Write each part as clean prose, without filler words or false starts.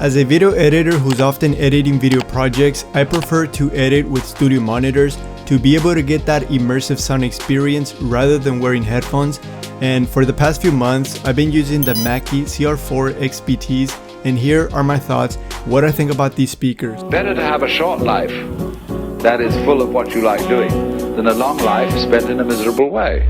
As a video editor who's often editing video projects, I prefer to edit with Studiomonitors to be able to get that immersive sound experience rather than wearing headphones. And for the past few months, I've been using the Mackie CR4 XBTs, and here are my thoughts, what I think about these speakers. Better to have a short life that is full of what you like doing than a long life spent in a miserable way.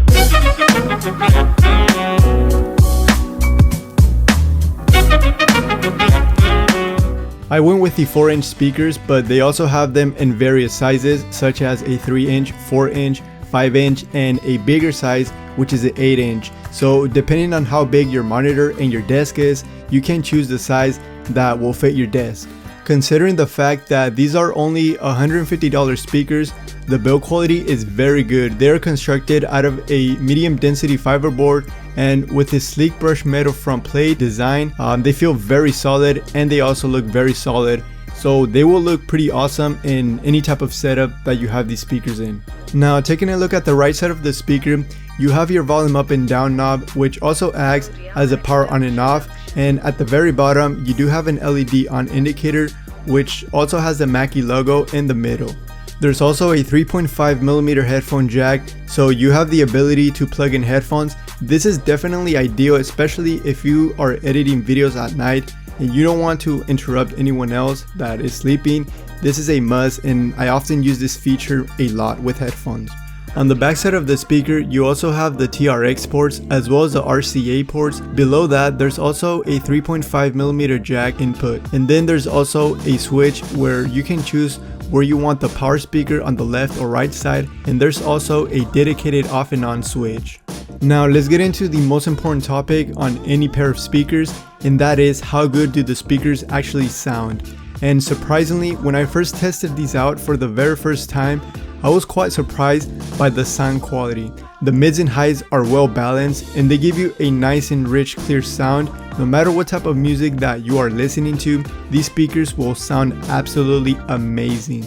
I went with the 4-inch speakers, but they also have them in various sizes, such as a 3-inch, 4-inch, 5-inch, and a bigger size, which is an 8-inch. So depending on how big your monitor and your desk is, you can choose the size that will fit your desk. Considering the fact that these are only $150 speakers, the build quality is very good. They are constructed out of a medium density fiber board, and with this sleek brushed metal front plate design, they feel very solid, and they also look very solid. So they will look pretty awesome in any type of setup that you have these speakers in. Now, taking a look at the right side of the speaker, you have your volume up and down knob, which also acts as a power on and off. And at the very bottom, you do have an LED on indicator, which also has the Mackie logo in the middle. There's also a 3.5mm headphone jack, so you have the ability to plug in headphones. This is definitely ideal, especially if you are editing videos at night and you don't want to interrupt anyone else that is sleeping. This is a must, and I often use this feature a lot with headphones. On the back side of the speaker, you also have the TRX ports as well as the RCA ports. Below that, there's also a 3.5mm jack input, and then there's also a switch where you can choose where you want the power speaker on the left or right side, and there's also a dedicated off and on switch. Now let's get into the most important topic on any pair of speakers, and that is how good do the speakers actually sound. And surprisingly, when I first tested these out for the very first time, I was quite surprised by the sound quality. The mids and highs are well balanced, and they give you a nice and rich clear sound. No matter what type of music that you are listening to, these speakers will sound absolutely amazing.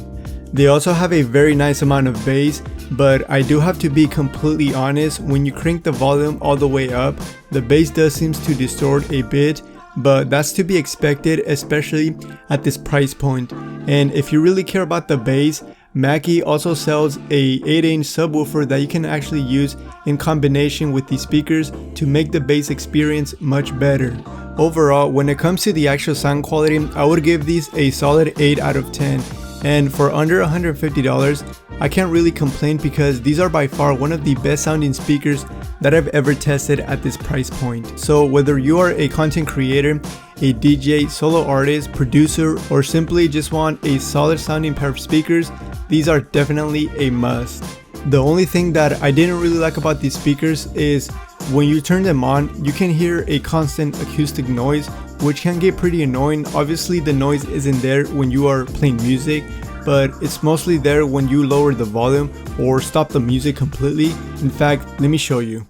They also have a very nice amount of bass, but I do have to be completely honest, when you crank the volume all the way up, the bass does seem to distort a bit, but that's to be expected, especially at this price point. And if you really care about the bass, Mackie also sells a 8-inch subwoofer that you can actually use in combination with these speakers to make the bass experience much better. Overall, when it comes to the actual sound quality, I would give these a solid 8 out of 10. And for under $150, I can't really complain because these are by far one of the best sounding speakers that I've ever tested at this price point. So whether you are a content creator, a DJ, solo artist, producer, or simply just want a solid sounding pair of speakers, these are definitely a must. The only thing that I didn't really like about these speakers is when you turn them on, you can hear a constant acoustic noise, which can get pretty annoying. Obviously the noise isn't there when you are playing music, but it's mostly there when you lower the volume or stop the music completely. In fact, let me show you.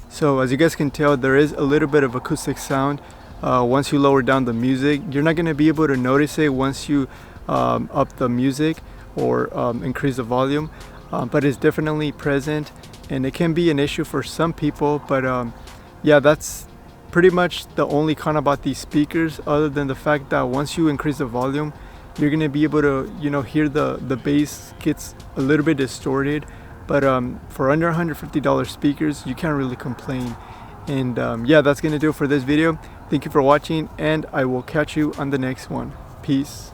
So as you guys can tell, there is a little bit of acoustic sound once you lower down the music. You're not going to be able to notice it once you up the music or increase the volume, but it's definitely present, and it can be an issue for some people. But yeah, that's pretty much the only con about these speakers, other than the fact that once you increase the volume, you're going to be able to, you know, hear the bass gets a little bit distorted. But for under $150 speakers, you can't really complain. And yeah, that's gonna do it for this video. Thank you for watching, and I will catch you on the next one. Peace.